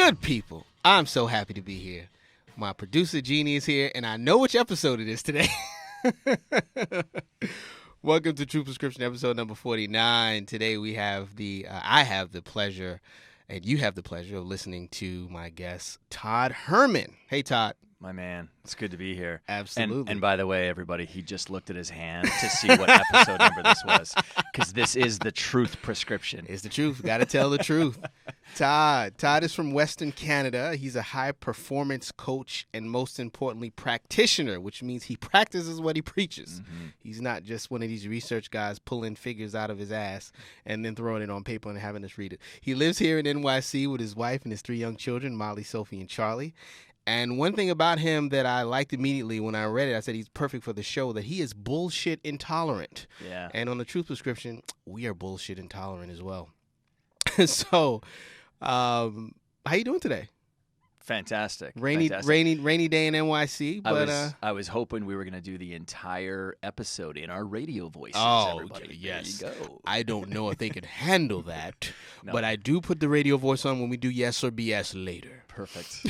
Good people, I'm so happy to be here. My producer Jeannie is here, and I know which episode it is today. Welcome to True Prescription episode number 49. Today we have I have the pleasure, and you have the pleasure of listening to my guest, Todd Herman. Hey, Todd. My man, it's good to be here. Absolutely. And by the way, everybody, he just looked at his hand to see what episode number this was, because this is the truth prescription. It's the truth. Got to tell the truth. Todd is from Western Canada. He's a high-performance coach and, most importantly, practitioner, which means he practices what he preaches. Mm-hmm. He's not just one of these research guys pulling figures out of his ass and then throwing it on paper and having us read it. He lives here in NYC with his wife and his 3 young children, Molly, Sophie, and Charlie. And one thing about him that I liked immediately when I read it, I said he's perfect for the show, that he is bullshit intolerant. Yeah. And on the Truth Prescription, we are bullshit intolerant as well. So, how you doing today? Fantastic. Rainy day in NYC. But I was hoping we were going to do the entire episode in our radio voices. Oh, everybody. yes. There you go. I don't know if they could handle that, No. but I do put the radio voice on when we do yes or BS later. Perfect.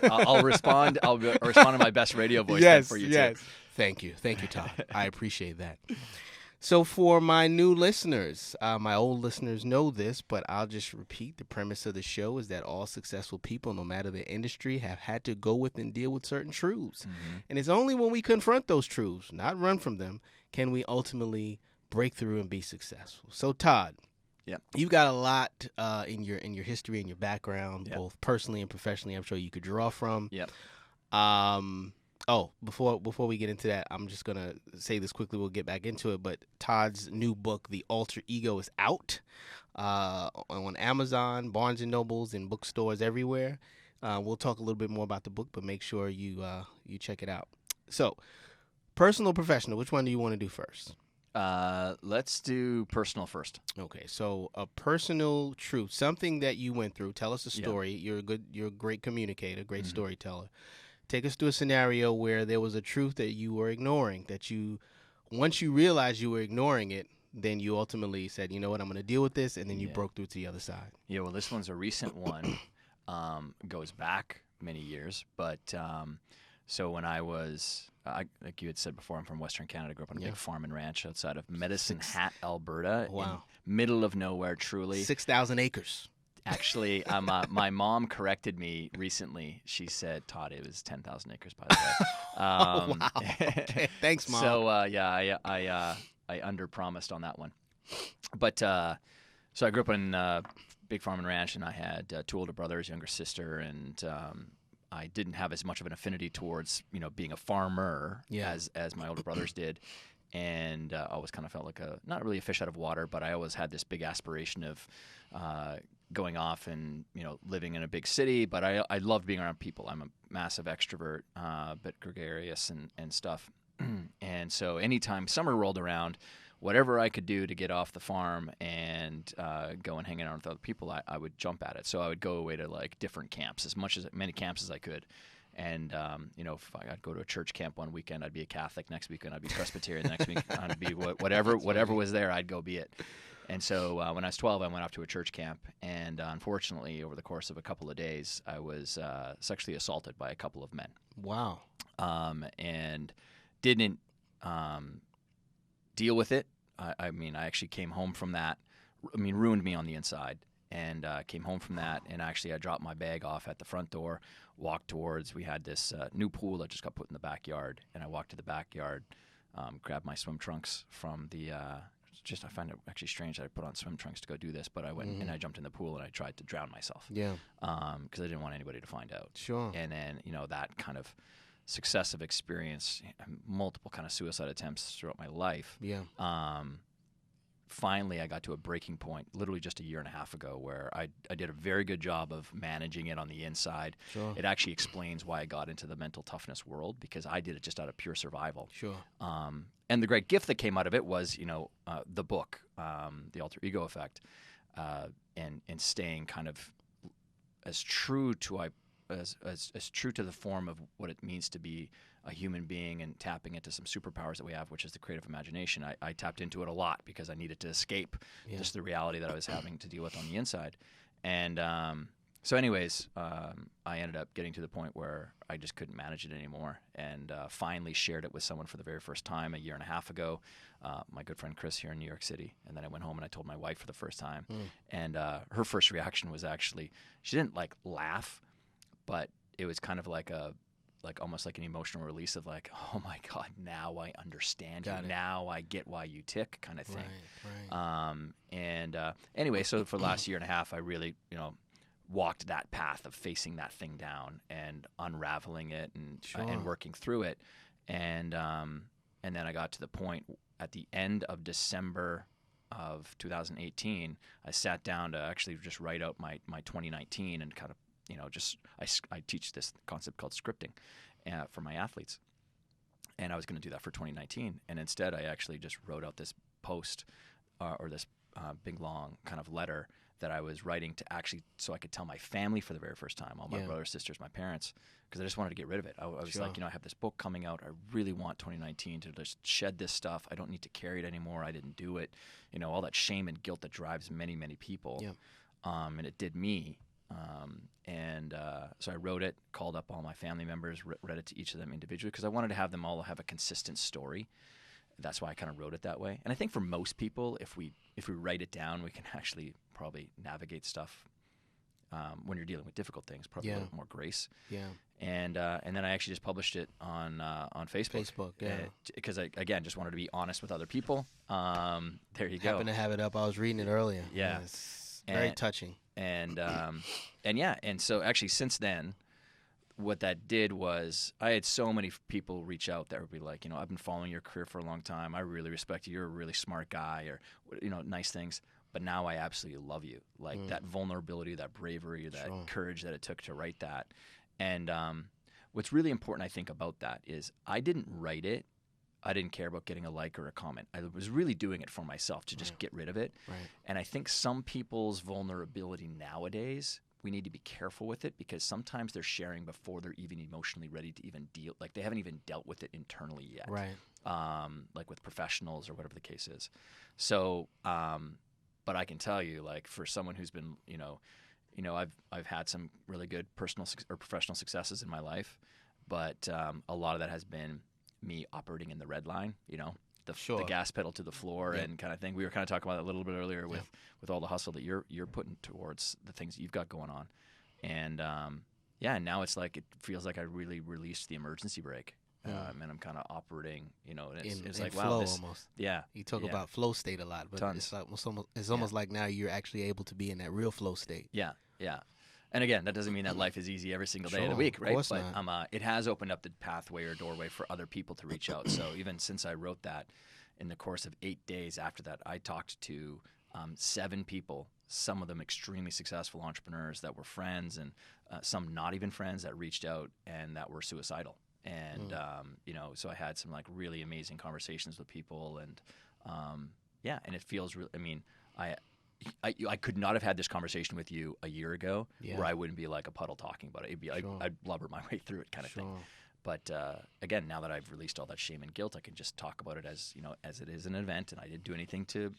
I'll respond. I'll respond in my best radio voice then for you too. Thank you, Todd. I appreciate that. So for my new listeners, my old listeners know this, but I'll just repeat. The premise of the show is that all successful people, no matter their industry, have had to go with and deal with certain truths. Mm-hmm. And it's only when we confront those truths, not run from them, can we ultimately break through and be successful. So Todd, yep, you've got a lot in your history and your background, yep, both personally and professionally. I'm sure you could draw from. Yep. Oh, before we get into that, I'm just going to say this quickly. We'll get back into it. But Todd's new book, The Alter Ego, is out on Amazon, Barnes & Nobles, and bookstores everywhere. We'll talk a little bit more about the book, but make sure you check it out. So, personal, professional, which one do you want to do first? Let's do personal first. Okay, so a personal truth, something that you went through. Tell us a story. Yep. You're a great communicator, great Mm-hmm. storyteller. Take us through a scenario where there was a truth that you were ignoring, once you realized you were ignoring it, then you ultimately said, you know what, I'm going to deal with this, and then you broke through to the other side. Yeah, well, this one's a recent one. Goes back many years, but so when I was, like you had said before, I'm from Western Canada. Grew up on a big farm and ranch outside of Medicine Hat, Alberta. Wow. In middle of nowhere, truly. 6,000 acres. Actually, my mom corrected me recently. She said, Todd, it was 10,000 acres, by the way. Wow. Okay. Thanks, Mom. So, I under-promised on that one. But so I grew up in big farm and ranch, and I had 2 older brothers, younger sister, and I didn't have as much of an affinity towards, being a farmer as my older brothers did. And I always kind of felt like not really a fish out of water, but I always had this big aspiration of going off and, living in a big city. But I loved being around people. I'm a massive extrovert, but gregarious and stuff. And so anytime summer rolled around, whatever I could do to get off the farm and go and hang out with other people, I would jump at it. So I would go away to like different camps, many camps as I could. And, if I'd go to a church camp one weekend, I'd be a Catholic. Next weekend, I'd be Presbyterian. The next week, I'd be whatever was there, I'd go be it. And so when I was 12, I went off to a church camp. And unfortunately, over the course of a couple of days, I was sexually assaulted by a couple of men. Wow. And didn't deal with it. I actually came home from that. Ruined me on the inside. And came home from that, and actually I dropped my bag off at the front door, walked towards, we had this new pool that just got put in the backyard, and I walked to the backyard, grabbed my swim trunks from the, I find it actually strange that I put on swim trunks to go do this, but I went and I jumped in the pool and I tried to drown myself. Yeah. Because I didn't want anybody to find out. Sure. And then, that kind of successive experience, multiple kind of suicide attempts throughout my life. Yeah. Finally, I got to a breaking point literally just a year and a half ago where I did a very good job of managing it on the inside. Sure. It actually explains why I got into the mental toughness world, because I did it just out of pure survival. Sure. And the great gift that came out of it was, the book, The Alter Ego Effect, and staying kind of as true to as true to the form of what it means to be a human being and tapping into some superpowers that we have, which is the creative imagination. I tapped into it a lot because I needed to escape just the reality that I was having to deal with on the inside. And So anyways, I ended up getting to the point where I just couldn't manage it anymore, and finally shared it with someone for the very first time a year and a half ago, my good friend Chris here in New York City. And then I went home and I told my wife for the first time, and her first reaction was actually, she didn't like laugh, but it was kind of like almost like an emotional release of like, oh my God, now I understand you. Now I get why you tick, kind of thing. Right. Anyway, so for the last year and a half, I really, walked that path of facing that thing down and unraveling it and working through it. And then I got to the point at the end of December of 2018, I sat down to actually just write out my 2019 and kind of, I teach this concept called scripting for my athletes. And I was going to do that for 2019. And instead, I actually just wrote out this post or this big, long kind of letter that I was writing to actually, so I could tell my family for the very first time, all my brothers, sisters, my parents, because I just wanted to get rid of it. I was like, I have this book coming out. I really want 2019 to just shed this stuff. I don't need to carry it anymore. I didn't do it. All that shame and guilt that drives many, many people. And it did me. So I wrote it, called up all my family members, read it to each of them individually, because I wanted to have them all have a consistent story. That's why I kind of wrote it that way. And I think for most people, if we write it down, we can actually probably navigate stuff when you're dealing with difficult things, probably a little more grace. And then I actually just published it on Facebook. Because I, again, just wanted to be honest with other people. There you go. Happened to have it up. I was reading it earlier. It's very touching. And so actually since then, what that did was I had so many people reach out that would be like, I've been following your career for a long time. I really respect you. You're a really smart guy, or, nice things. But now I absolutely love you. Like that vulnerability, that bravery, that courage that it took to write that. And what's really important, I think, about that is I didn't write it. I didn't care about getting a like or a comment. I was really doing it for myself to just get rid of it. And I think some people's vulnerability nowadays, we need to be careful with it, because sometimes they're sharing before they're even emotionally ready to even deal. Like they haven't even dealt with it internally yet. Like with professionals or whatever the case is. So, but I can tell you, like for someone who's been, I've had some really good personal or professional successes in my life, but a lot of that has been me operating in the red line, the gas pedal to the floor and kind of thing. We were kind of talking about that a little bit earlier with all the hustle that you're putting towards the things that you've got going on. And and now it's like it feels like I really released the emergency brake. And I'm kind of operating, and it's like, flow, wow, almost. Yeah. You talk about flow state a lot, but Tons. It's almost like now you're actually able to be in that real flow state. Yeah. And again, that doesn't mean that life is easy every single day of the week, right? Of course but not. It has opened up the pathway or doorway for other people to reach out. So even since I wrote that, in the course of 8 days after that, I talked to 7 people, some of them extremely successful entrepreneurs that were friends, and some not even friends that reached out and that were suicidal. And so I had some like really amazing conversations with people, and and it feels really. I mean, I could not have had this conversation with you a year ago, where I wouldn't be like a puddle talking about it. It'd be I'd blubber my way through it, kind of thing. But again, now that I've released all that shame and guilt, I can just talk about it as as it is an event, and I didn't do anything to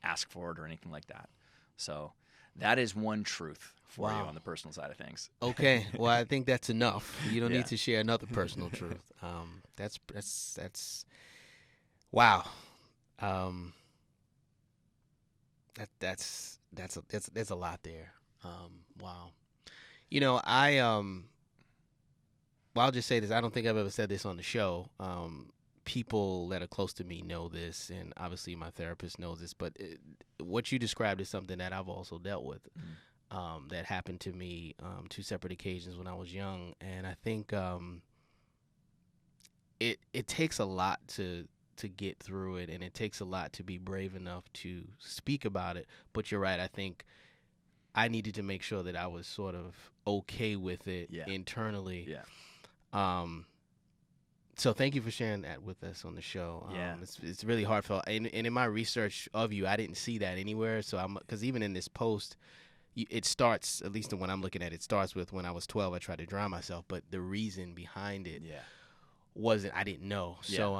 ask for it or anything like that. So that is one truth for you on the personal side of things. Okay, well, I think that's enough. You don't need to share another personal truth. That's wow. There's a lot there. Wow. I'll just say this. I don't think I've ever said this on the show. People that are close to me know this, and obviously my therapist knows this, but what you described is something that I've also dealt with. That happened to me 2 separate occasions when I was young, and I think it takes a lot to get through it, and it takes a lot to be brave enough to speak about it. But you're right. I think I needed to make sure that I was sort of okay with it internally. So thank you for sharing that with us on the show. It's really heartfelt. And in my research of you, I didn't see that anywhere. So because even in this post, it starts, at least the one I'm looking at, it starts with when I was 12, I tried to drown myself. But the reason behind it wasn't, I didn't know. So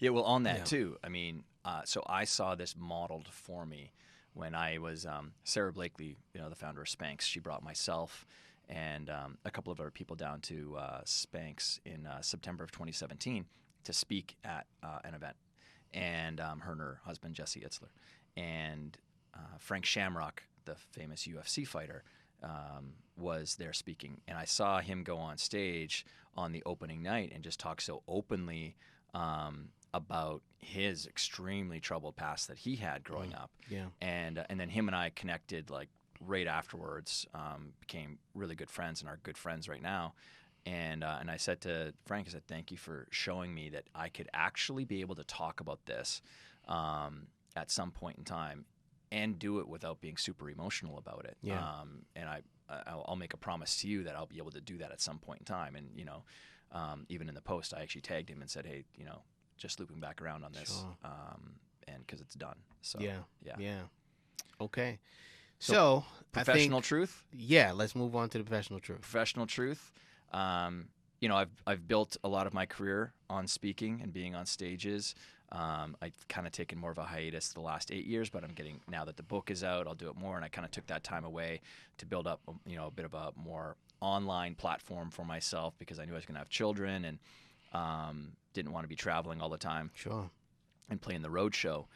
well, on that too, I mean, so I saw this modeled for me when I was Sarah Blakely, the founder of Spanx. She brought myself and a couple of other people down to Spanx in September of 2017 to speak at an event, and her and her husband Jesse Itzler, and Frank Shamrock, the famous UFC fighter, was there speaking, and I saw him go on stage on the opening night and just talk so openly about his extremely troubled past that he had growing up. Yeah. And then him and I connected like right afterwards, became really good friends and are good friends right now. And I said to Frank, I said, thank you for showing me that I could actually be able to talk about this at some point in time and do it without being super emotional about it. Yeah. And I'll make a promise to you that I'll be able to do that at some point in time. And, even in the post, I actually tagged him and said, hey, just looping back around on this, Sure. and because it's done. So Yeah. Okay. So So professional truth. Yeah, let's move on to the professional truth. Professional truth. I've built a lot of my career on speaking and being on stages. I've kind of taken more of a hiatus the last 8 years, but I'm getting, now that the book is out, I'll do it more. And I kind of took that time away to build up, a bit of a more online platform for myself, because I knew I was going to have children and didn't want to be traveling all the time. Sure. And playing the road show.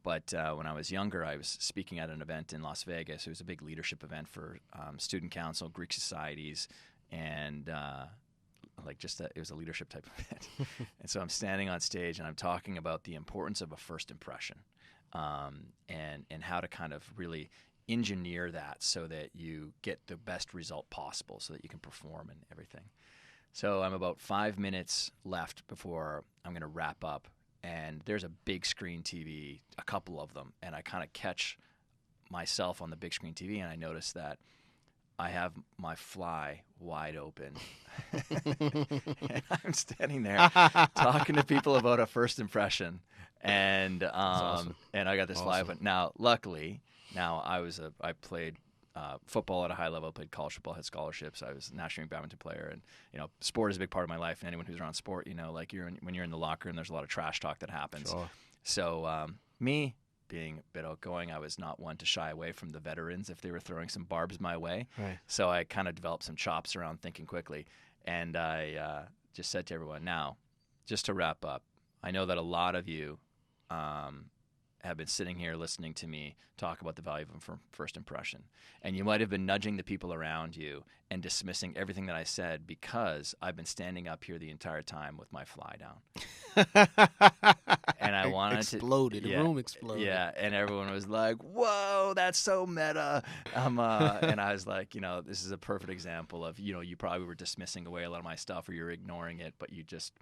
But when I was younger, I was speaking at an event in Las Vegas. It was a big leadership event for student council, Greek societies, and it was a leadership type event. And so I'm standing on stage and I'm talking about the importance of a first impression, and how to kind of really engineer that so that you get the best result possible, so that you can perform and everything. So I'm about 5 minutes left before I'm going to wrap up. And there's a big screen TV, a couple of them, and I kind of catch myself on the big screen TV, and I notice that I have my fly wide open. And I'm standing there talking to people about a first impression, and awesome. And I got this fly open. Now, luckily, I played football at a high level. I played college football, had scholarships. I was a national badminton player, and sport is a big part of my life. And anyone who's around sport, when you're in the locker room, there's a lot of trash talk that happens. Sure. So me being a bit outgoing, I was not one to shy away from the veterans if they were throwing some barbs my way. Right. So I kind of developed some chops around thinking quickly, and I just said to everyone, now, just to wrap up, I know that a lot of you have been sitting here listening to me talk about the value of a first impression. And you might have been nudging the people around you and dismissing everything that I said because I've been standing up here the entire time with my fly down. And I wanted The room exploded. Yeah, and everyone was like, whoa, that's so meta. And I was like, this is a perfect example of, you probably were dismissing away a lot of my stuff, or you're ignoring it, but you just,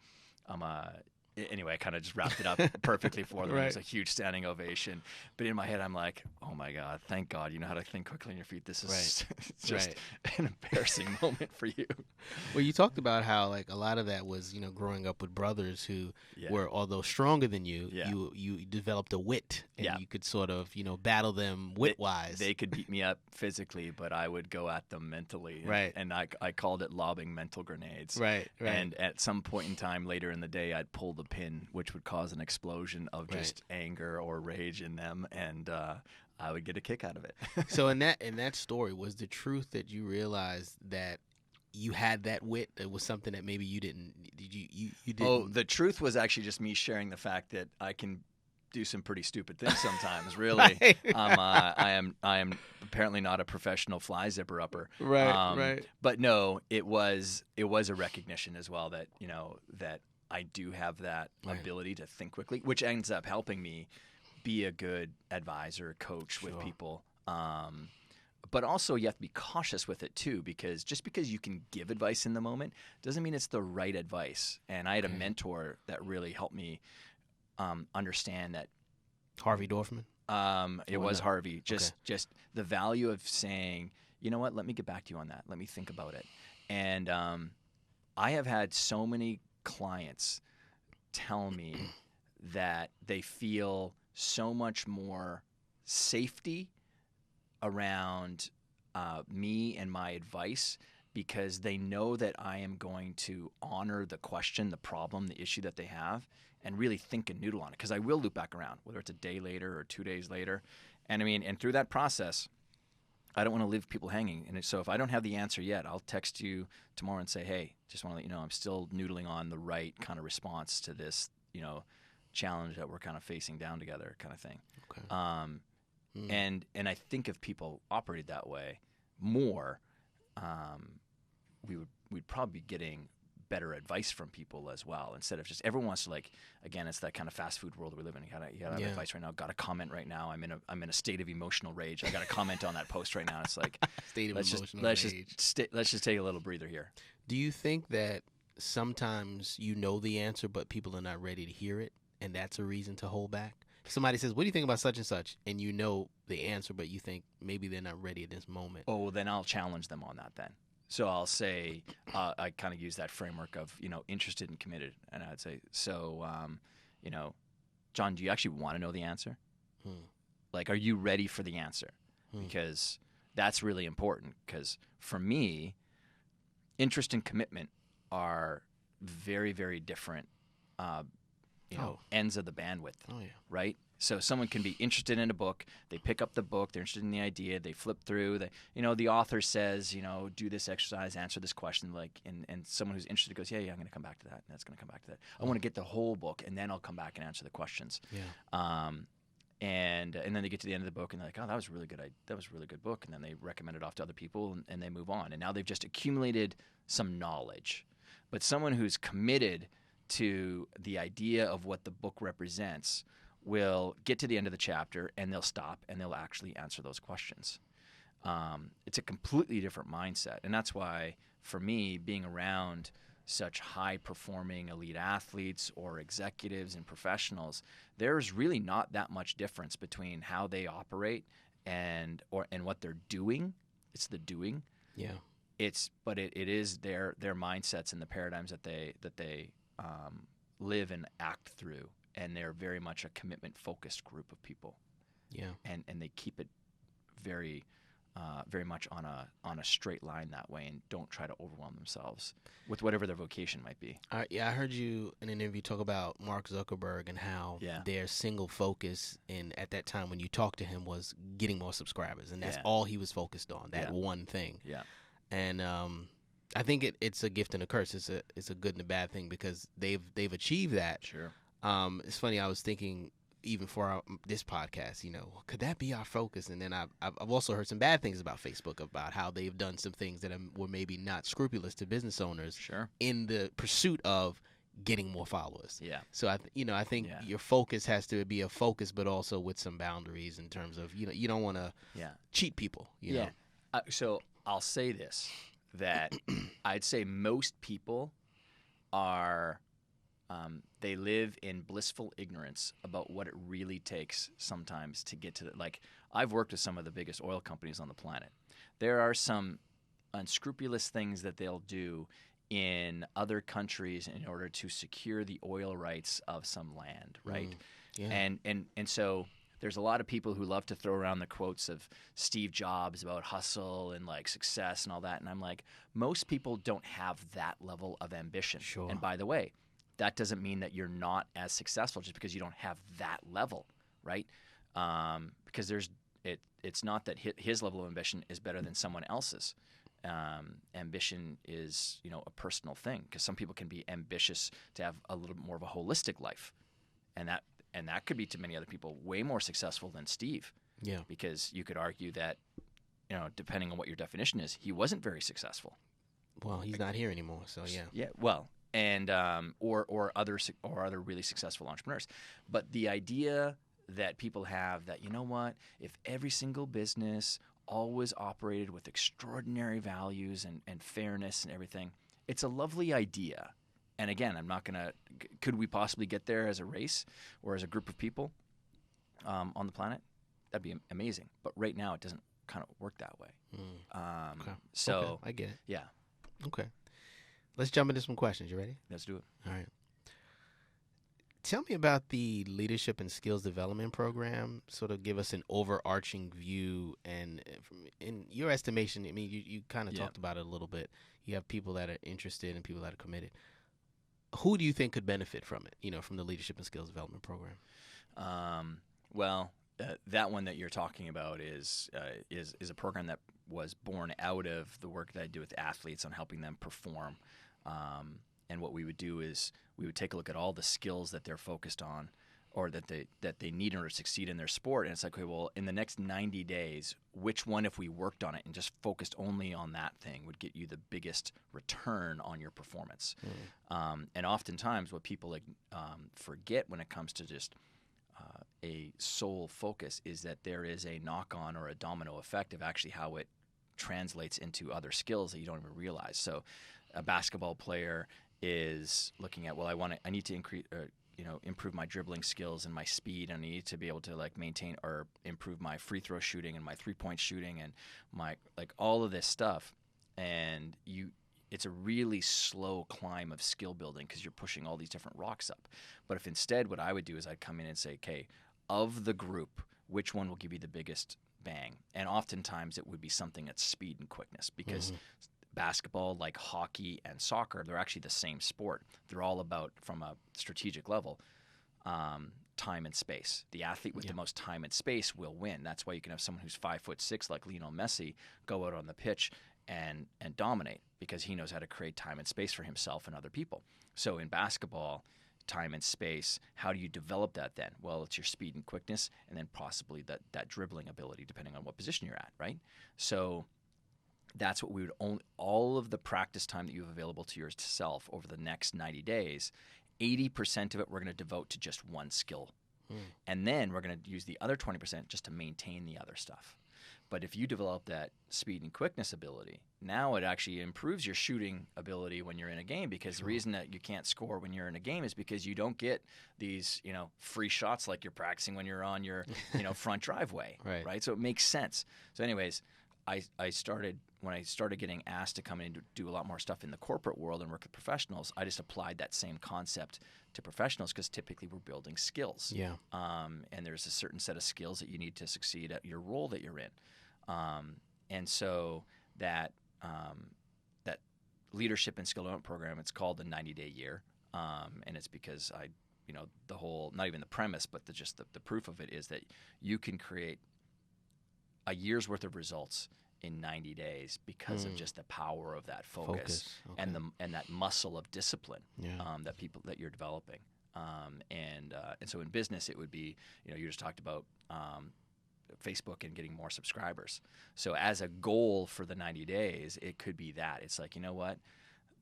anyway, I kind of just wrapped it up perfectly for them. Right. It was a huge standing ovation. But in my head, I'm like, oh my God, thank God you know how to think quickly on your feet. This is just an embarrassing moment for you. Well, you talked about how like a lot of that was, growing up with brothers who were, although stronger than you, you developed a wit, and you could sort of, battle them wit-wise. They could beat me up physically, but I would go at them mentally. Right. And I called it lobbing mental grenades. Right. And at some point in time later in the day, I'd pull the pin, which would cause an explosion of just anger or rage in them, and I would get a kick out of it. So in that story, was the truth that you realized that you had that wit? It was something that maybe you didn't. You didn't. Oh, the truth was actually just me sharing the fact that I can do some pretty stupid things sometimes. Really, I am apparently not a professional fly zipper upper. Right. But no, it was a recognition as well that that I do have that ability to think quickly, which ends up helping me be a good advisor, coach with people. But also you have to be cautious with it too, because just because you can give advice in the moment doesn't mean it's the right advice. And I had a mentor that really helped me understand that. Harvey Dorfman? It was Harvey. Just the value of saying, you know what, let me get back to you on that. Let me think about it. And I have had so many clients tell me that they feel so much more safety around me and my advice because they know that I am going to honor the question, the problem, the issue that they have, and really think and noodle on it, because I will loop back around, whether it's a day later or 2 days later. And I mean, and through that process, I don't want to leave people hanging. And so if I don't have the answer yet, I'll text you tomorrow and say, hey, just want to let you know I'm still noodling on the right kind of response to this, challenge that we're kind of facing down together kind of thing. Okay. And I think if people operated that way more, we'd probably be getting better advice from people as well, instead of just everyone wants to, like, again, it's that kind of fast food world we live in. You gotta have advice right now. Got to comment right now. I'm in a state of emotional rage. I got to comment on that post right now. It's like State of emotional rage. Let's just take a little breather here. Do you think that sometimes you know the answer, but people are not ready to hear it, and that's a reason to hold back? Somebody says, what do you think about such and such? And you know the answer, but you think maybe they're not ready at this moment. Oh, then I'll challenge them on that then. So I'll say, I kind of use that framework of, interested and committed. And I'd say, so, John, do you actually want to know the answer? Like, are you ready for the answer? Because that's really important. Because for me, interest and commitment are very, very different, ends of the bandwidth, right? So someone can be interested in a book, they pick up the book, they're interested in the idea, they flip through, the author says, do this exercise, answer this question, like, and someone who's interested goes, yeah, I'm going to come back to that, and that's going to come back to that. I want to get the whole book, and then I'll come back and answer the questions. And then they get to the end of the book, and they're like, oh, that was a really good book, and then they recommend it off to other people, and they move on. And now they've just accumulated some knowledge. But someone who's committed to the idea of what the book represents will get to the end of the chapter, and they'll stop, and they'll actually answer those questions. It's a completely different mindset. And that's why, for me, being around such high-performing elite athletes or executives and professionals, there's really not that much difference between how they operate and what they're doing. It's the doing. Yeah. But it is their mindsets and the paradigms that they live and act through. And they're very much a commitment-focused group of people. Yeah. And they keep it very, very much on a straight line that way, and don't try to overwhelm themselves with whatever their vocation might be. I heard you in an interview talk about Mark Zuckerberg and how their single focus, and at that time when you talked to him, was getting more subscribers, and that's all he was focused on, that one thing. Yeah. And I think it's a gift and a curse. It's a good and a bad thing, because they've achieved that. Sure. It's funny. I was thinking, even for this podcast, could that be our focus? And then I've also heard some bad things about Facebook, about how they've done some things that were maybe not scrupulous to business owners. Sure. In the pursuit of getting more followers. Yeah. So I think your focus has to be a focus, but also with some boundaries in terms of you don't want to cheat people. You know. So I'll say this, that I'd say most people are. They live in blissful ignorance about what it really takes sometimes to get to the, like, I've worked with some of the biggest oil companies on the planet. There are some unscrupulous things that they'll do in other countries in order to secure the oil rights of some land, right? And so there's a lot of people who love to throw around the quotes of Steve Jobs about hustle and, like, success and all that. And I'm like, most people don't have that level of ambition. Sure. And by the way, that doesn't mean that you're not as successful just because you don't have that level, right? Because it's not that his level of ambition is better than someone else's. Ambition is, a personal thing, because some people can be ambitious to have a little more of a holistic life, and that could be, to many other people, way more successful than Steve. Yeah. Because you could argue that, depending on what your definition is, he wasn't very successful. Well, he's not here anymore, so yeah. Yeah. Well. And or other really successful entrepreneurs. But the idea that people have that, if every single business always operated with extraordinary values and fairness and everything, it's a lovely idea. And again, I'm not gonna. Could we possibly get there as a race or as a group of people on the planet? That'd be amazing. But right now, it doesn't kind of work that way. Okay. So okay. I get it. Yeah. Okay. Let's jump into some questions. You ready? Let's do it. All right. Tell me about the Leadership and Skills Development Program. Sort of give us an overarching view. And in your estimation, I mean, you kind of talked about it a little bit. You have people that are interested and people that are committed. Who do you think could benefit from it, from the Leadership and Skills Development Program? Well, that one that you're talking about is a program that was born out of the work that I do with athletes on helping them perform. And what we would do is we would take a look at all the skills that they're focused on, or that they need in order to succeed in their sport. And it's like, okay, well, in the next 90 days, which one, if we worked on it and just focused only on that thing, would get you the biggest return on your performance? And oftentimes what people forget when it comes to just a sole focus is that there is a knock-on or a domino effect of actually how it translates into other skills that you don't even realize. So a basketball player is looking at, well, I need to increase, improve my dribbling skills and my speed, and I need to be able to maintain or improve my free throw shooting and my 3-point shooting and my all of this stuff. And it's a really slow climb of skill building because you're pushing all these different rocks up. But if instead what I would do is I'd come in and say, okay, of the group, which one will give you the biggest bang? And oftentimes it would be something that's speed and quickness, because basketball, like hockey and soccer, they're actually the same sport. They're all about, from a strategic level, time and space. The athlete with the most time and space will win. That's why you can have someone who's 5'6", like Lionel Messi, go out on the pitch and dominate, because he knows how to create time and space for himself and other people. So in basketball, time and space, how do you develop that then? Well, it's your speed and quickness, and then possibly that dribbling ability, depending on what position you're at, right? So that's what we would own. All of the practice time that you have available to yourself over the next 90 days, 80% of it we're going to devote to just one skill. And then we're going to use the other 20% just to maintain the other stuff. But if you develop that speed and quickness ability, now it actually improves your shooting ability when you're in a game, because the reason that you can't score when you're in a game is because you don't get these, free shots like you're practicing when you're on your, front driveway, right? So it makes sense. So anyways, when I started getting asked to come in and do a lot more stuff in the corporate world and work with professionals, I just applied that same concept to professionals, because typically we're building skills. And there's a certain set of skills that you need to succeed at your role that you're in. And so that leadership and skill development program, it's called the 90-day year. And it's because the whole, not even the premise, but the proof of it is that you can create a year's worth of results in 90 days because of just the power of that focus. And that muscle of discipline that you're developing. And so in business, it would be, you just talked about Facebook and getting more subscribers. So as a goal for the 90 days, it could be that. It's like, you know what?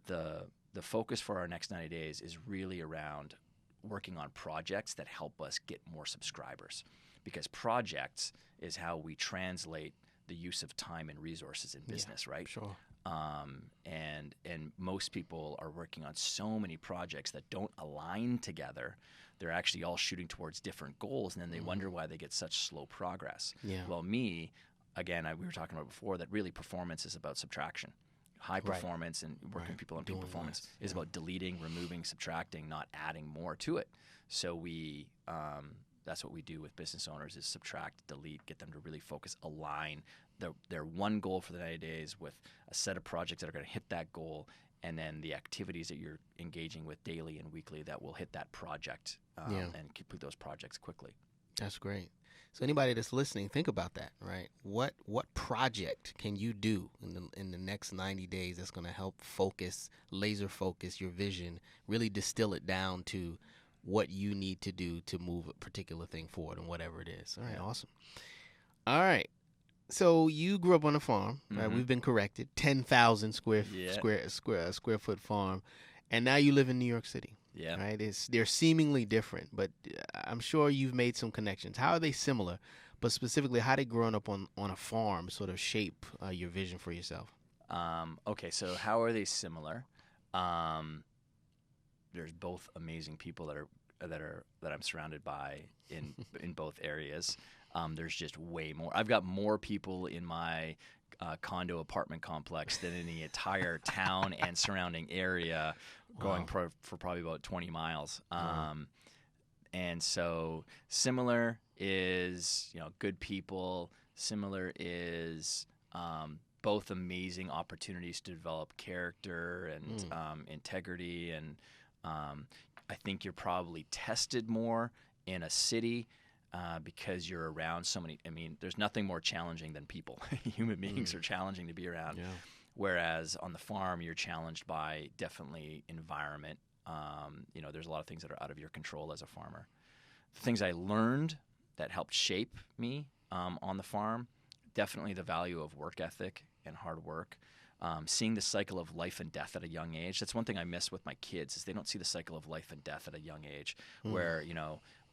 The focus for our next 90 days is really around working on projects that help us get more subscribers, because projects is how we translate the use of time and resources in business, right? Sure. And most people are working on so many projects that don't align together. They're actually all shooting towards different goals, and then they wonder why they get such slow progress. Well, we were talking about before that really performance is about subtraction. High performance and working with people on peak performance is about deleting, removing, subtracting, not adding more to it. So that's what we do with business owners, is subtract, delete, get them to really focus, align their one goal for the 90 days with a set of projects that are going to hit that goal, and then the activities that you're engaging with daily and weekly that will hit that project and complete those projects quickly. That's great. So anybody that's listening, think about that, right? What project can you do in the next 90 days that's going to help laser focus your vision, really distill it down to what you need to do to move a particular thing forward and whatever it is. All right, awesome. All right. So you grew up on a farm, right? We've been corrected. 10,000 square foot farm, and now you live in New York City. Right. They're seemingly different, but I'm sure you've made some connections. How are they similar? But specifically, how did growing up on a farm sort of shape your vision for yourself? Okay, so how are they similar? There's both amazing people that I'm surrounded by in both areas. There's just way more. I've got more people in my condo apartment complex than in the entire town and surrounding area, going for probably about 20 miles. And so similar is, good people. Similar is both amazing opportunities to develop character and integrity. And I think you're probably tested more in a city because you're around so many. I mean, there's nothing more challenging than people. Human beings are challenging to be around. Yeah. Whereas on the farm, you're challenged by definitely environment. There's a lot of things that are out of your control as a farmer. The things I learned that helped shape me on the farm, definitely the value of work ethic and hard work. Seeing the cycle of life and death at a young age. That's one thing I miss with my kids is they don't see the cycle of life and death at a young age where,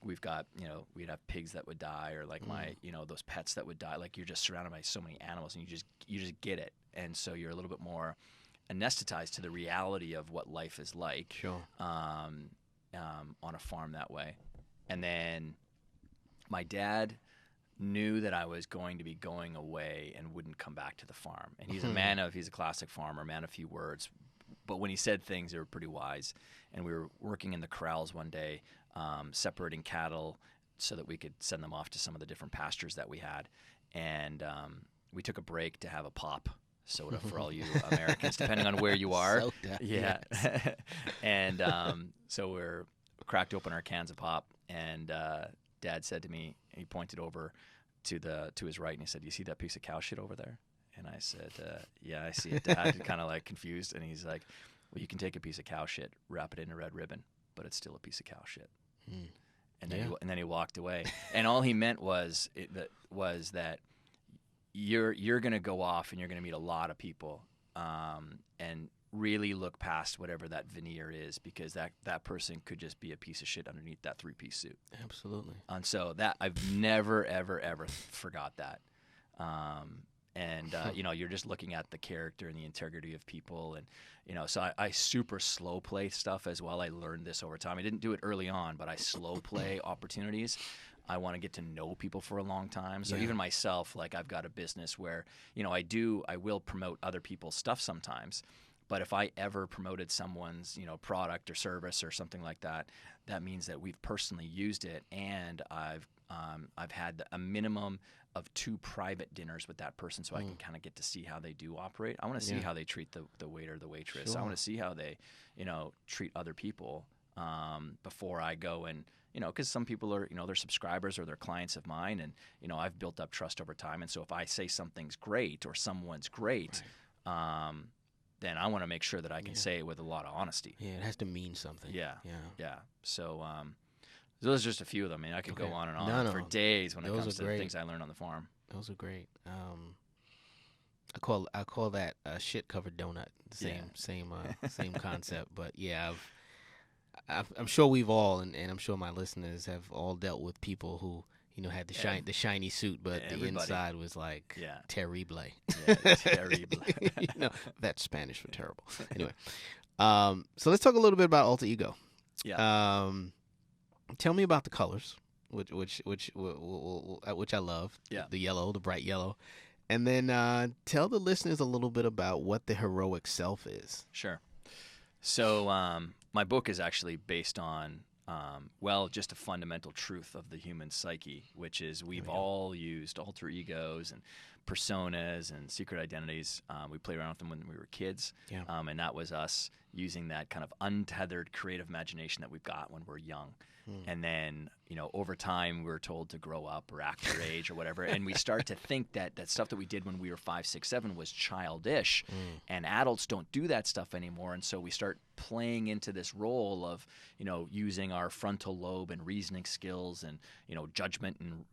we've got, we'd have pigs that would die or like my, those pets that would die. Like you're just surrounded by so many animals and you just get it. And so you're a little bit more anesthetized to the reality of what life is like on a farm that way. And then my dad knew that I was going to be going away and wouldn't come back to the farm. And he's he's a classic farmer, man of few words. But when he said things, they were pretty wise. And we were working in the corrals one day, separating cattle so that we could send them off to some of the different pastures that we had. And we took a break to have a pop soda for all you Americans, depending on where you are. Soda. Yeah. And so we're cracked open our cans of pop, and Dad said to me, he pointed over to his right, and he said, "You see that piece of cow shit over there?" And I said, "Yeah, I see it, Dad." Kind of like confused, and he's like, "Well, you can take a piece of cow shit, wrap it in a red ribbon, but it's still a piece of cow shit." And then he walked away, and all he meant was that you're going to go off and you're going to meet a lot of people, and really look past whatever that veneer is, because that person could just be a piece of shit underneath that 3-piece suit. Absolutely. And so that I've never, ever, ever forgot that. You're just looking at the character and the integrity of people. And, so I super slow play stuff as well. I learned this over time. I didn't do it early on, but I slow play opportunities. I want to get to know people for a long time. So even myself, like I've got a business where, I will promote other people's stuff sometimes. But if I ever promoted someone's, product or service or something like that, that means that we've personally used it, and I've had a minimum of 2 private dinners with that person, so I can kind of get to see how they do operate. I want to see how they treat the waiter, the waitress. Sure. I want to see how they, treat other people before I go and, because some people are, they're subscribers or they're clients of mine, and I've built up trust over time. And so if I say something's great or someone's great, then I want to make sure that I can say it with a lot of honesty. Yeah, it has to mean something. Yeah. So those are just a few of them. I mean, I could go on and on for days when it comes to the things I learned on the farm. Those are great. I call that a shit covered donut. Same concept. But yeah, I'm sure we've all, and I'm sure my listeners have all dealt with people who had the shiny suit, but the inside was like terrible. Yeah, terrible. That's Spanish for terrible. Anyway, so let's talk a little bit about alter ego. Yeah. Tell me about the colors, which I love. Yeah. The yellow, the bright yellow, and then tell the listeners a little bit about what the heroic self is. Sure. So my book is actually based on just a fundamental truth of the human psyche, which is we've all used alter egos and personas and secret identities. We played around with them when we were kids, and that was us using that kind of untethered creative imagination that we've got when we're young. And then, over time, we're told to grow up or act your age or whatever. And we start to think that stuff that we did when we were 5, 6, 7 was childish. And adults don't do that stuff anymore. And so we start playing into this role of, using our frontal lobe and reasoning skills and, judgment and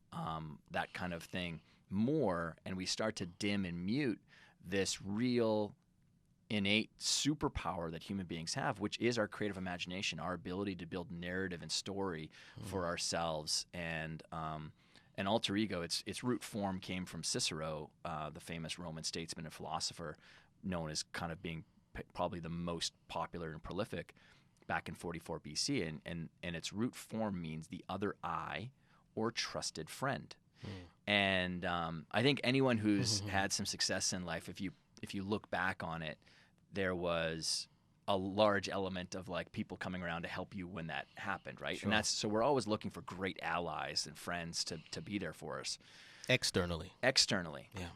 that kind of thing more. And we start to dim and mute this real innate superpower that human beings have, which is our creative imagination, our ability to build narrative and story for ourselves. And an alter ego, its root form came from Cicero, the famous Roman statesman and philosopher, known as kind of being probably the most popular and prolific back in 44 BC. And its root form means the other I or trusted friend. And I think anyone who's had some success in life, if you look back on it, there was a large element of like people coming around to help you when that happened, right? Sure. And so we're always looking for great allies and friends to be there for us. Externally. Yeah.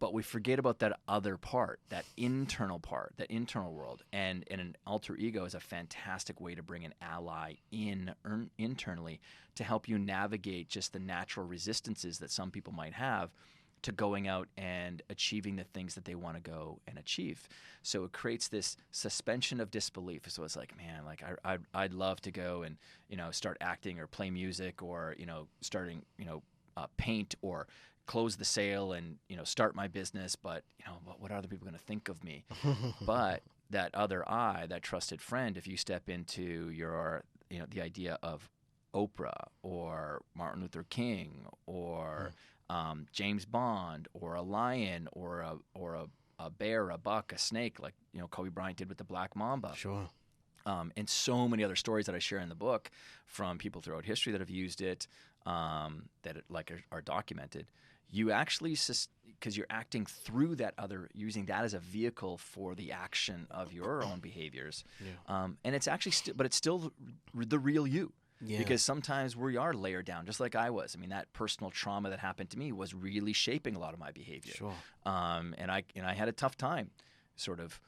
But we forget about that other part, that internal part, that internal world. And an alter ego is a fantastic way to bring an ally internally to help you navigate just the natural resistances that some people might have to going out and achieving the things that they want to go and achieve. So it creates this suspension of disbelief. So it's like, man, like I'd love to go and, start acting or play music or, starting, paint or close the sale and, start my business. But, what are other people going to think of me? But that other eye, that trusted friend, if you step into your, the idea of Oprah or Martin Luther King or James Bond or a lion or a bear, a buck, a snake, like Kobe Bryant did with the Black Mamba. Sure. And so many other stories that I share in the book from people throughout history that have used it, that are documented. You actually, because you're acting through that other, using that as a vehicle for the action of your own behaviors. Yeah. And it's actually but it's still the real you. Yeah. Because sometimes we are layered down, just like I was. I mean, that personal trauma that happened to me was really shaping a lot of my behavior. Sure. And I had a tough time sort of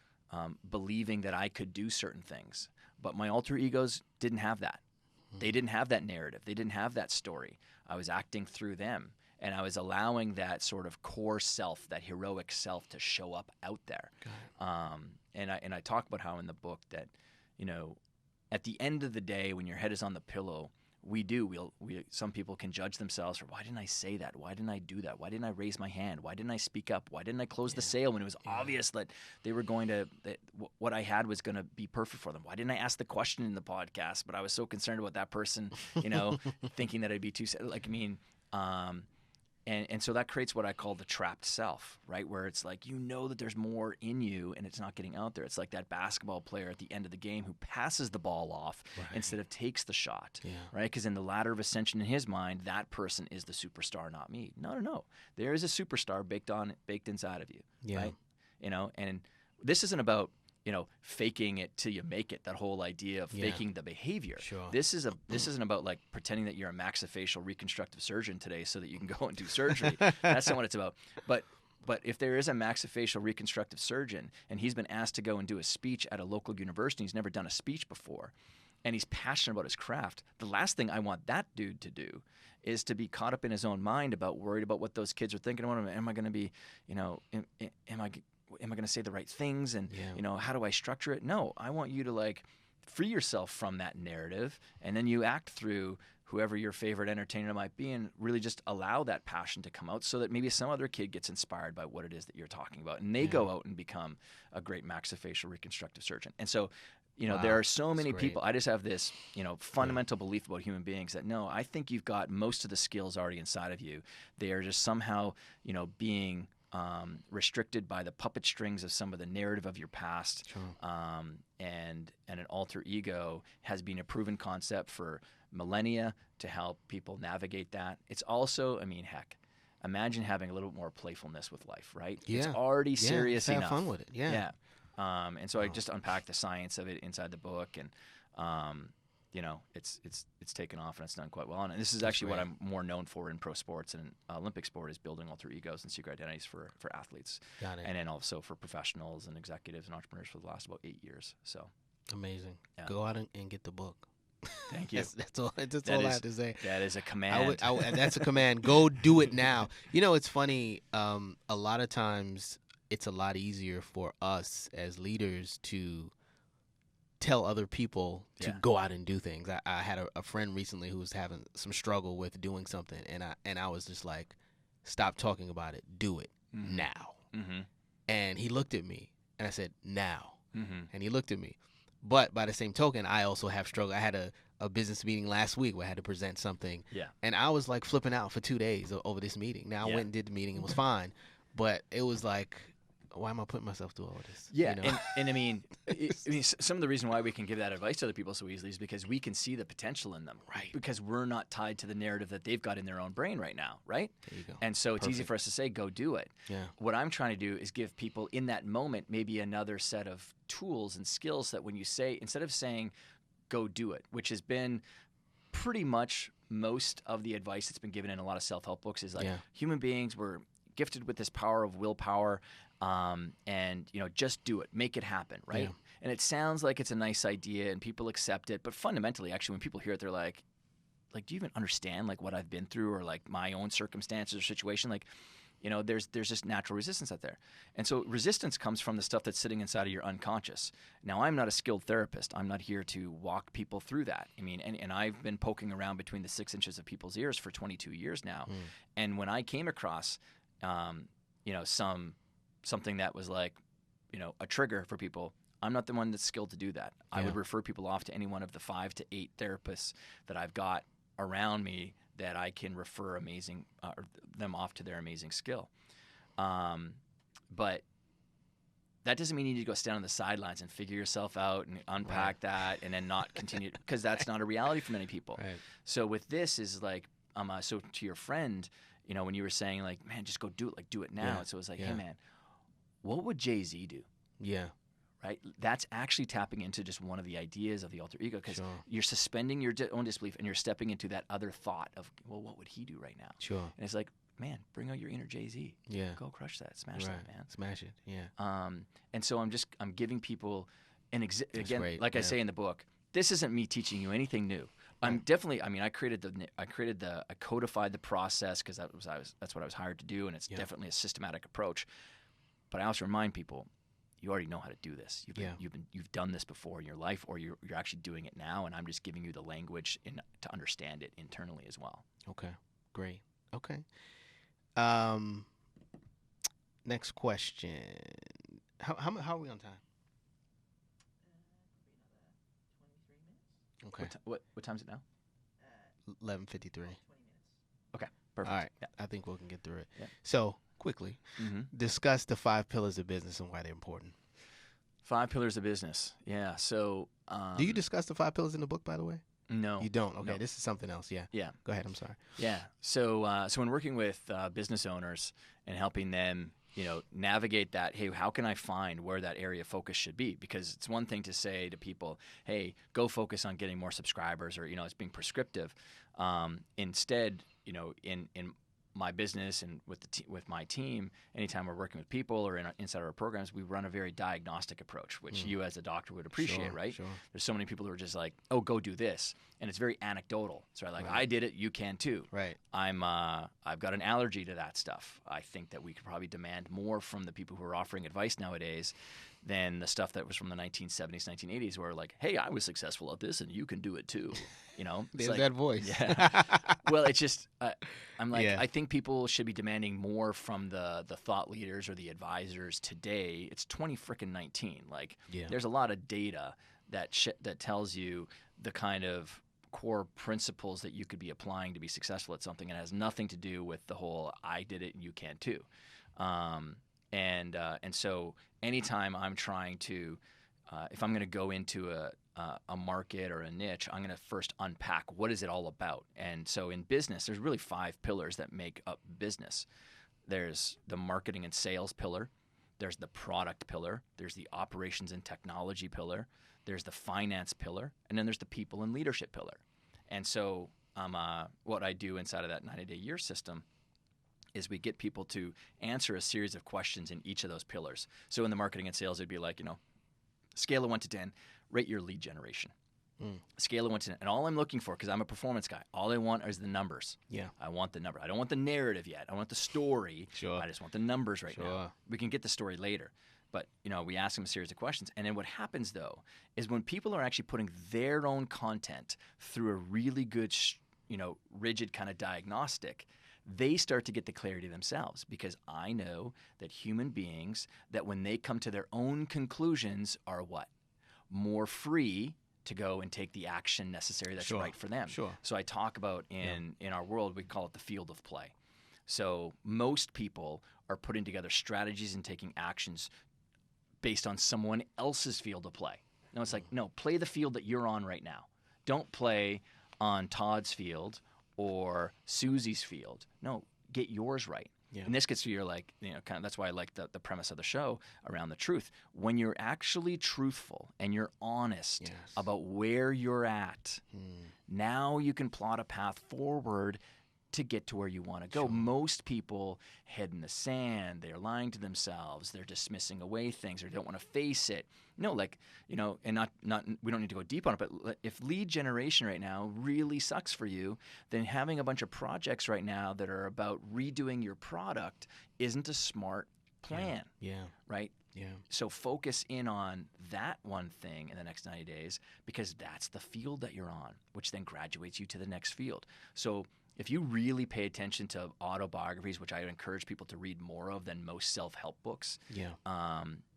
believing that I could do certain things. But my alter egos didn't have that. They didn't have that narrative. They didn't have that story. I was acting through them. And I was allowing that sort of core self, that heroic self, to show up out there. And I talk about how in the book that, at the end of the day, when your head is on the pillow, some people can judge themselves for, why didn't I say that? Why didn't I do that? Why didn't I raise my hand? Why didn't I speak up? Why didn't I close the sale when it was obvious that they were that what I had was going to be perfect for them? Why didn't I ask the question in the podcast? But I was so concerned about that person, thinking that I'd be too, and so that creates what I call the trapped self, right? Where it's like, that there's more in you and it's not getting out there. It's like that basketball player at the end of the game who passes the ball off instead of takes the shot, right? Because in the ladder of ascension in his mind, that person is the superstar, not me. No. There is a superstar baked inside of you, right? And this isn't about, faking it till you make it, that whole idea of faking the behavior. Sure. This isn't about like pretending that you're a maxillofacial reconstructive surgeon today so that you can go and do surgery. That's not what it's about. But if there is a maxillofacial reconstructive surgeon and he's been asked to go and do a speech at a local university, he's never done a speech before, and he's passionate about his craft, the last thing I want that dude to do is to be caught up in his own mind worried about what those kids are thinking about him. Am I going to be, am I going to say the right things? And, how do I structure it? No, I want you to free yourself from that narrative. And then you act through whoever your favorite entertainer might be and really just allow that passion to come out so that maybe some other kid gets inspired by what it is that you're talking about. And they go out and become a great maxillofacial reconstructive surgeon. And so, there are so many people. I just have this, fundamental belief about human beings that, no, I think you've got most of the skills already inside of you. They are just somehow, being restricted by the puppet strings of some of the narrative of your past. Sure. And an alter ego has been a proven concept for millennia to help people navigate that. It's also, imagine having a little bit more playfulness with life, right? Yeah. It's already serious enough. Have fun with it. Yeah. And so I just unpacked the science of it inside the book, and it's taken off and it's done quite well. And this is actually what I'm more known for in pro sports and Olympic sport, is building alter egos and secret identities for athletes. Got it. And then also for professionals and executives and entrepreneurs for the last about 8 years. So amazing. Yeah. Go out and get the book. Thank you. That's all I have to say. That is a command. That's a command. Go do it now. It's funny. A lot of times it's a lot easier for us as leaders to tell other people to go out and do things. I had a friend recently who was having some struggle with doing something, and I was just like, stop talking about it. Do it now. Mm-hmm. And he looked at me, and I said, now. Mm-hmm. And he looked at me. But by the same token, I also have struggle. I had a business meeting last week where I had to present something. Yeah. And I was like flipping out for 2 days over this meeting. Now I went and did the meeting. It was fine. But it was like, why am I putting myself through all this? Yeah. And I mean, some of the reason why we can give that advice to other people so easily is because we can see the potential in them. Right. Because we're not tied to the narrative that they've got in their own brain right now. Right. There you go. And so it's easy for us to say, go do it. Yeah. What I'm trying to do is give people in that moment maybe another set of tools and skills that when you say, instead of saying, go do it, which has been pretty much most of the advice that's been given in a lot of self-help books, is like human beings were gifted with this power of willpower, and just do it, make it happen, right? Yeah. And it sounds like it's a nice idea and people accept it, but fundamentally, actually, when people hear it, they're like, do you even understand like what I've been through, or like my own circumstances or situation? Like, there's just natural resistance out there. And so resistance comes from the stuff that's sitting inside of your unconscious. Now, I'm not a skilled therapist. I'm not here to walk people through that. I mean, and I've been poking around between the 6 inches of people's ears for 22 years now. And when I came across, something that was like, a trigger for people, I'm not the one that's skilled to do that. I would refer people off to any one of the 5 to 8 therapists that I've got around me that I can refer them off to their amazing skill. But that doesn't mean you need to go stand on the sidelines and figure yourself out and unpack that and then not continue, because that's not a reality for many people. Right. So with this is like, so to your friend, when you were saying like, man, just go do it, like do it now. Yeah. And so it was like, hey man, what would Jay-Z do? Yeah. Right? That's actually tapping into just one of the ideas of the alter ego, because Sure. you're suspending your own disbelief and you're stepping into that other thought of, well, what would he do right now? Sure. And it's like, man, bring out your inner Jay-Z. Yeah. Go crush that. Smash that, man. Smash it. Yeah. And so I'm giving people again, great. like I say in the book, this isn't me teaching you anything new. I'm definitely, I codified the process because that's what I was hired to do, and it's definitely a systematic approach. But I also remind people, you already know how to do this. You've done this before in your life, or you're actually doing it now, and I'm just giving you the language to understand it internally as well. Okay. Great. Okay. Next question. How are we on time? Okay. What time is it now? 11:53. Okay. Perfect. All right. Yeah. I think we can get through it. Yeah. So quickly, discuss the 5 pillars of business and why they're important. 5 pillars of business. Yeah. So. Do you discuss the 5 pillars in the book, by the way? No. You don't? Okay. No. This is something else. Yeah. Yeah. Go ahead. I'm sorry. Yeah. So when working with business owners and helping them, navigate that, hey, how can I find where that area of focus should be? Because it's one thing to say to people, hey, go focus on getting more subscribers, or, it's being prescriptive. Instead, in my business and with my team, anytime we're working with people or inside our programs, we run a very diagnostic approach, which you as a doctor would appreciate, right? Sure. There's so many people who are just like, oh, go do this. And it's very anecdotal. So like, I did it, you can too. Right. I've got an allergy to that stuff. I think that we could probably demand more from the people who are offering advice nowadays than the stuff that was from the 1970s, 1980s, where like, hey, I was successful at this and you can do it too. There's like, that voice. Yeah. Well, it's just, I'm like, Yeah. I think people should be demanding more from the thought leaders or the advisors today. It's 2019. Like, there's a lot of data that tells you the kind of core principles that you could be applying to be successful at something, and it has nothing to do with the whole I did it and you can too. And so anytime I'm trying to, if I'm going to go into a market or a niche, I'm going to first unpack what is it all about. And so in business, there's really 5 pillars that make up business. There's the marketing and sales pillar. There's the product pillar. There's the operations and technology pillar. There's the finance pillar. And then there's the people and leadership pillar. And so what I do inside of that 90-day year system is we get people to answer a series of questions in each of those pillars. So in the marketing and sales, it'd be like, scale of 1 to 10, rate your lead generation. Scale of 1 to 10. And all I'm looking for, because I'm a performance guy, all I want is the numbers. Yeah. I want the number. I don't want the narrative yet. I want the story. Sure. I just want the numbers right now. We can get the story later. But, we ask them a series of questions. And then what happens, though, is when people are actually putting their own content through a really good, rigid kind of diagnostic, they start to get the clarity themselves, because I know that human beings, that when they come to their own conclusions, are what? More free to go and take the action necessary that's right for them. Sure. So I talk about in our world, we call it the field of play. So most people are putting together strategies and taking actions based on someone else's field of play. No, it's like, no, play the field that you're on right now. Don't play on Todd's field or Susie's field. No, get yours right. Yeah. And this gets to your kind of, that's why I like the premise of the show around the truth. When you're actually truthful and you're honest about where you're at, now you can plot a path forward to get to where you want to go. Sure. Most people head in the sand. They're lying to themselves. They're dismissing away things or don't want to face it. No, like, you know, and not we don't need to go deep on it, but if lead generation right now really sucks for you, then having a bunch of projects right now that are about redoing your product isn't a smart plan. Yeah. Right? Yeah. So focus in on that one thing in the next 90 days because that's the field that you're on, which then graduates you to the next field. So if you really pay attention to autobiographies, which I would encourage people to read more of than most self-help books,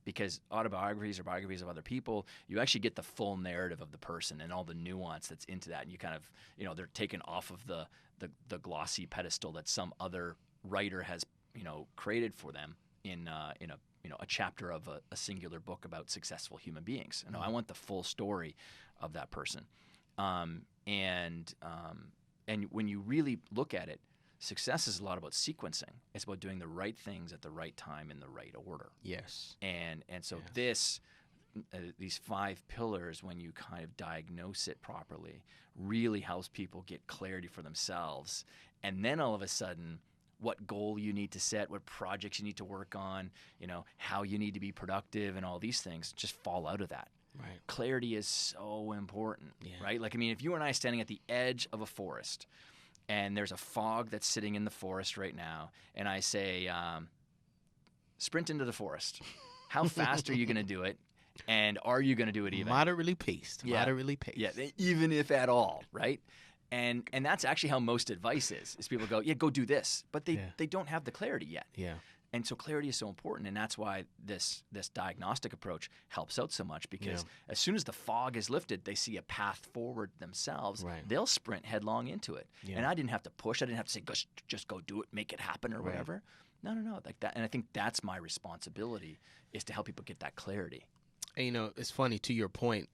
because autobiographies or biographies of other people, you actually get the full narrative of the person and all the nuance that's into that. And you kind of, you know, they're taken off of the glossy pedestal that some other writer has, you know, created for them in a chapter of a singular book about successful human beings. And I want the full story of that person. And when you really look at it, success is a lot about sequencing. It's about doing the right things at the right time in the right order. Yes. And so these 5 pillars, when you kind of diagnose it properly, really helps people get clarity for themselves. And then all of a sudden, what goal you need to set, what projects you need to work on, you know, how you need to be productive and all these things just fall out of that. Right. Clarity is so important, right? Like, I mean, if you and I are standing at the edge of a forest and there's a fog that's sitting in the forest right now, and I say, sprint into the forest, how fast are you going to do it? And are you going to do it even? Moderately paced. Yeah. Moderately paced. Yeah, even if at all, right? And that's actually how most advice is people go, yeah, go do this. But they don't have the clarity yet. Yeah. And so clarity is so important, and that's why this diagnostic approach helps out so much because as soon as the fog is lifted, they see a path forward themselves. Right. They'll sprint headlong into it. Yeah. And I didn't have to push. I didn't have to say, just go do it, make it happen or whatever. No, like that. And I think that's my responsibility is to help people get that clarity. And, you know, it's funny, to your point,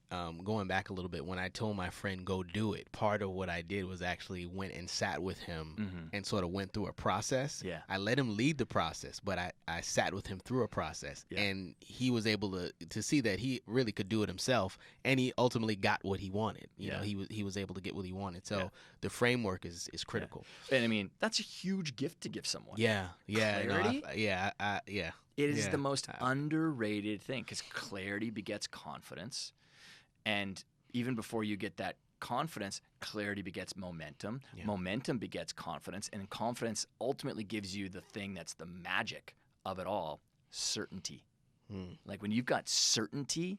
going back a little bit, when I told my friend go do it, part of what I did was actually went and sat with him and sort of went through a process. Yeah. I let him lead the process, but I sat with him through a process. Yeah. And he was able to see that he really could do it himself, and he ultimately got what he wanted. You know, he was able to get what he wanted. So the framework is critical. Yeah. And, I mean, that's a huge gift to give someone. Yeah. Clarity? No, It is the most underrated thing because clarity begets confidence. And even before you get that confidence, clarity begets momentum. Yeah. Momentum begets confidence. And confidence ultimately gives you the thing that's the magic of it all, certainty. Like when you've got certainty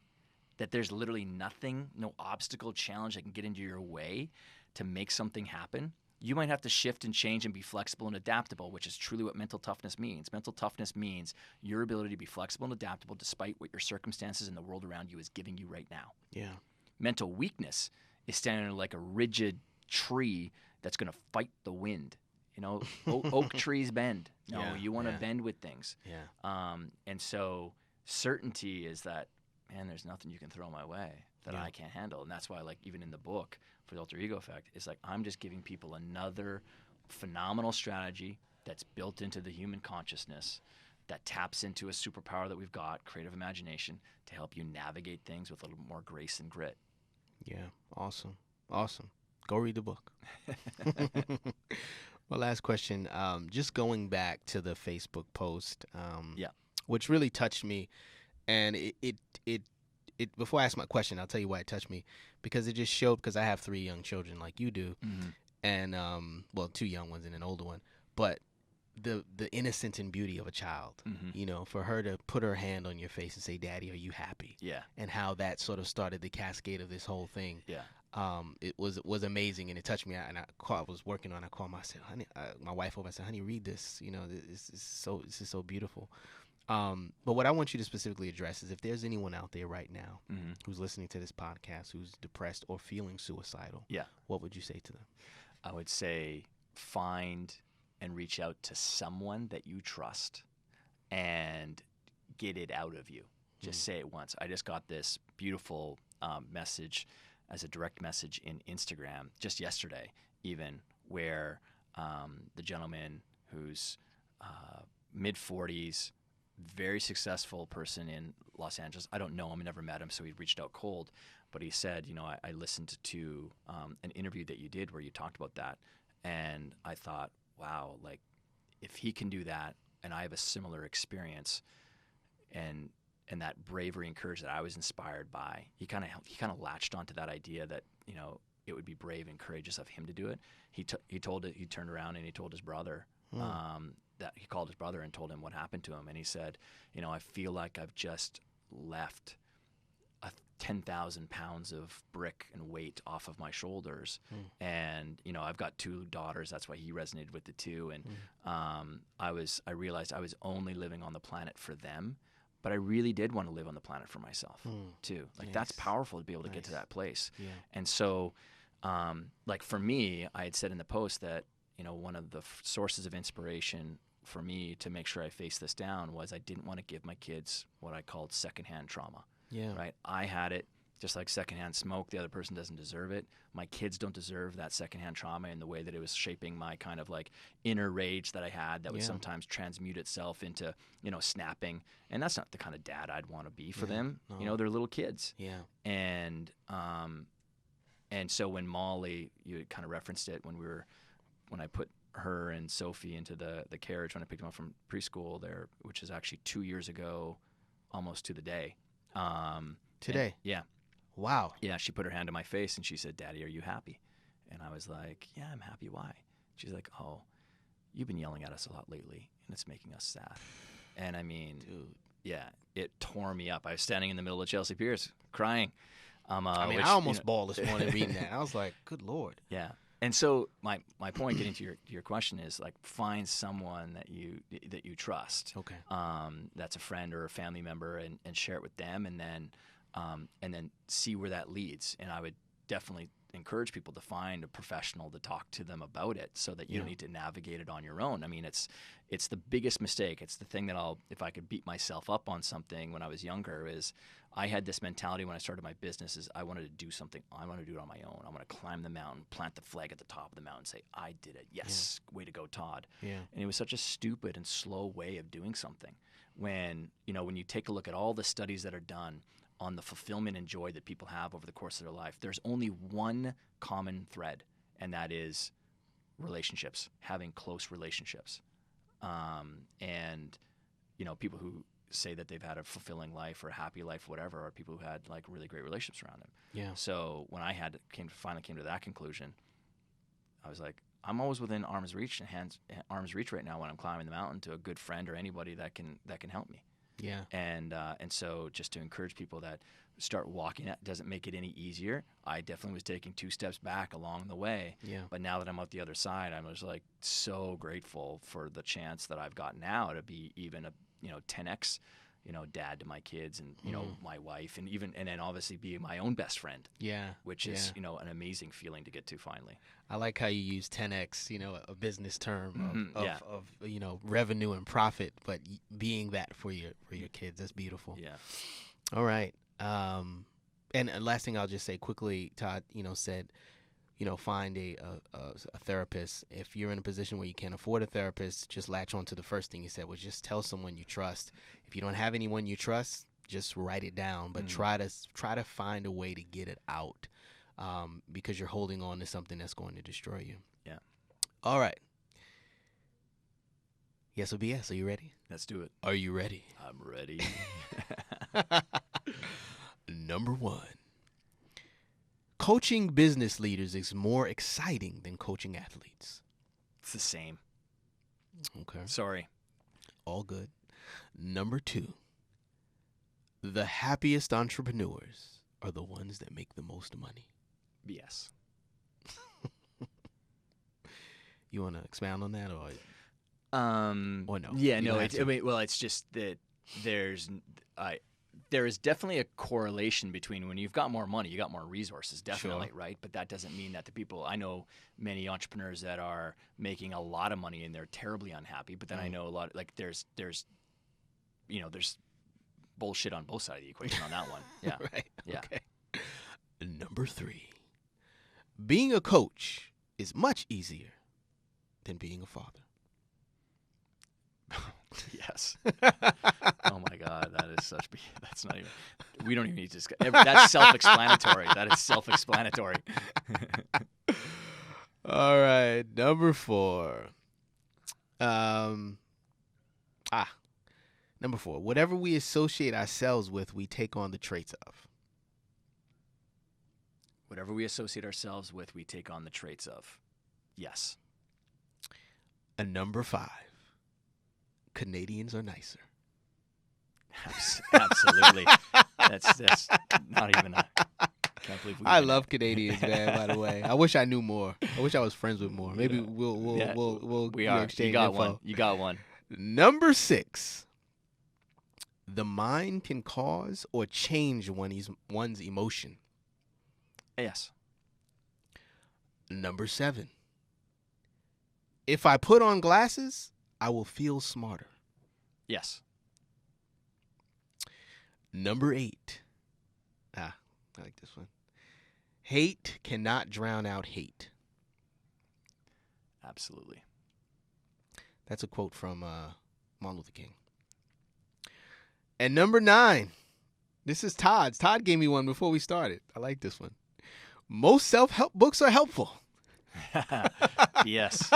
that there's literally nothing, no obstacle, challenge that can get into your way to make something happen, you might have to shift and change and be flexible and adaptable, which is truly what mental toughness means. Mental toughness means your ability to be flexible and adaptable despite what your circumstances and the world around you is giving you right now. Yeah. Mental weakness is standing like a rigid tree that's going to fight the wind. You know, oak trees bend. No, you want to bend with things. Yeah. And so certainty is that, man, there's nothing you can throw my way that I can't handle. And that's why, like, even in the book for the Alter Ego Effect, it's like I'm just giving people another phenomenal strategy that's built into the human consciousness that taps into a superpower that we've got, creative imagination, to help you navigate things with a little more grace and grit. Yeah, awesome. Go read the book. My last question, just going back to the Facebook post, which really touched me, and it before I ask my question, I'll tell you why it touched me, because it just showed, because I have 3 young children like you do, and well, 2 young ones and an older one, but the innocence and beauty of a child, you know, for her to put her hand on your face and say, "Daddy, are you happy?" Yeah, and how that sort of started the cascade of this whole thing. Yeah, it was amazing, and it touched me. And I was working on. I called my, I said, "Honey," my wife over. I said, "Honey, read this. You know, this is so beautiful." But what I want you to specifically address is if there's anyone out there right now who's listening to this podcast who's depressed or feeling suicidal, what would you say to them? I would say find and reach out to someone that you trust and get it out of you. Just say it once. I just got this beautiful message as a direct message in Instagram just yesterday even, where the gentleman who's mid-40s, very successful person in Los Angeles. I don't know him, I never met him, so he reached out cold. But he said, you know, I listened to an interview that you did where you talked about that, And I thought, wow, like if he can do that, and I have a similar experience, and that bravery and courage that I was inspired by, he kind of latched onto that idea that, you know, it would be brave and courageous of him to do it. He turned around and he told his brother, that he called his brother and told him what happened to him. And he said, you know, I feel like I've just left 10,000 pounds of brick and weight off of my shoulders. And, you know, I've got 2 daughters. That's why he resonated with the 2. And I realized I was only living on the planet for them, but I really did want to live on the planet for myself too. Like that's powerful to be able to get to that place. Yeah. And so, like for me, I had said in the post that, you know, one of the sources of inspiration for me to make sure I face this down was I didn't want to give my kids what I called secondhand trauma. Yeah. Right. I had it just like secondhand smoke. The other person doesn't deserve it. My kids don't deserve that secondhand trauma in the way that it was shaping my kind of like inner rage that I had that would sometimes transmute itself into, you know, snapping. And that's not the kind of dad I'd want to be for them. No. You know, they're little kids. Yeah. And so when Molly, you kind of referenced it when I put her and Sophie into the carriage when I picked them up from preschool there, which is actually 2 years ago, almost to the day. Today? And, yeah. Wow. Yeah, she put her hand on my face and she said, "Daddy, are you happy?" And I was like, "Yeah, I'm happy. Why?" She's like, "Oh, you've been yelling at us a lot lately, and it's making us sad." And I mean, dude, yeah, it tore me up. I was standing in the middle of Chelsea Piers crying. I almost bawled this morning reading that. I was like, good Lord. Yeah. And so my point, getting to your question, is like find someone that you trust. Okay. That's a friend or a family member, and share it with them, and then see where that leads. And I would definitely encourage people to find a professional to talk to them about it, so that you don't need to navigate it on your own. I mean, it's the biggest mistake. It's the thing that if I could beat myself up on something when I was younger, is I had this mentality when I started my business is I wanted to do something. I want to do it on my own. I want to climb the mountain, plant the flag at the top of the mountain, say, I did it. Yes. Yeah. Way to go, Todd. Yeah. And it was such a stupid and slow way of doing something. When you take a look at all the studies that are done on the fulfillment and joy that people have over the course of their life, there's only one common thread, and that is relationships, having close relationships. And, you know, people who say that they've had a fulfilling life or a happy life, whatever, are people who had like really great relationships around them. Yeah. So when I finally came to that conclusion, I was like, I'm always within arm's reach right now when I'm climbing the mountain to a good friend or anybody that can help me. Yeah. And so just to encourage people that start walking, that doesn't make it any easier. I definitely was taking 2 steps back along the way. Yeah. But now that I'm out the other side, I'm just like so grateful for the chance that I've got now to be even a 10x, dad to my kids and, my wife, and then obviously be my own best friend. Yeah. Which is, an amazing feeling to get to finally. I like how you use 10x, a business term of revenue and profit, but being that for your kids. That's beautiful. Yeah. All right. And last thing I'll just say quickly, Todd, said, find a therapist. If you're in a position where you can't afford a therapist, just latch on to the first thing you said, was just tell someone you trust. If you don't have anyone you trust, just write it down, but try to find a way to get it out, because you're holding on to something that's going to destroy you. Yeah. All right. Yes or BS, are you ready? Let's do it. Are you ready? I'm ready. Number 1. Coaching business leaders is more exciting than coaching athletes. It's the same. Okay. Sorry. All good. Number 2. The happiest entrepreneurs are the ones that make the most money. Yes. You want to expound on that, or no? Yeah, no. It's just that there is definitely a correlation between when you've got more money, you got more resources, definitely, sure. Right? But that doesn't mean that the people, I know many entrepreneurs that are making a lot of money and they're terribly unhappy, but then I know a lot, like there's bullshit on both sides of the equation on that one. Yeah. Right. Yeah. Okay. Number 3, being a coach is much easier than being a father. Yes. Oh my God, that's not even. We don't even need to discuss. That's self-explanatory. That is self-explanatory. All right, number 4. Number 4. Whatever we associate ourselves with, we take on the traits of. Whatever we associate ourselves with, we take on the traits of. Yes. And number 5. Canadians are nicer. Absolutely. That's not even a. Can't believe we I love Canadians, man. By the way, I wish I knew more. I wish I was friends with more. Maybe we'll we are. exchange You got info. one. You got one. Number 6. The mind can cause or change one's emotion. Yes. Number 7. If I put on glasses, I will feel smarter. Yes. Number 8. I like this one. Hate cannot drown out hate. Absolutely. That's a quote from Martin Luther King. And number 9. This is Todd's. Todd gave me one before we started. I like this one. Most self-help books are helpful. Yes.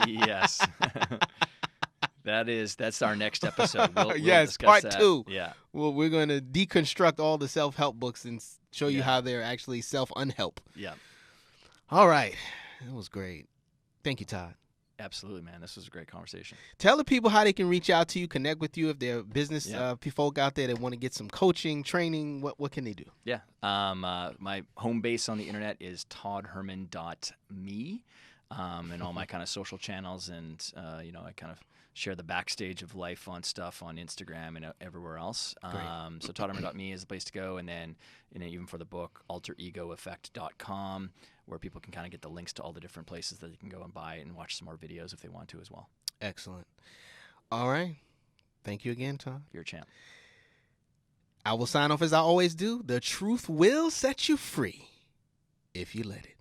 Yes. That's our next episode. We'll yes, discuss part that. 2. Yeah. Well, we're going to deconstruct all the self-help books and show you how they're actually self-unhelp. Yeah. All right. That was great. Thank you, Todd. Absolutely, man. This was a great conversation. Tell the people how they can reach out to you, connect with you if they're business folk out there that want to get some coaching, training. What can they do? Yeah. My home base on the internet is toddherman.me, and all my kind of social channels, and I kind of share the backstage of life on stuff on Instagram and everywhere else. So toddherman.me is the place to go, and then even for the book, alteregoeffect.com, where people can kind of get the links to all the different places that you can go and buy and watch some more videos if they want to as well. Excellent. All right. Thank you again, Todd. You're a champ. I will sign off as I always do. The truth will set you free if you let it.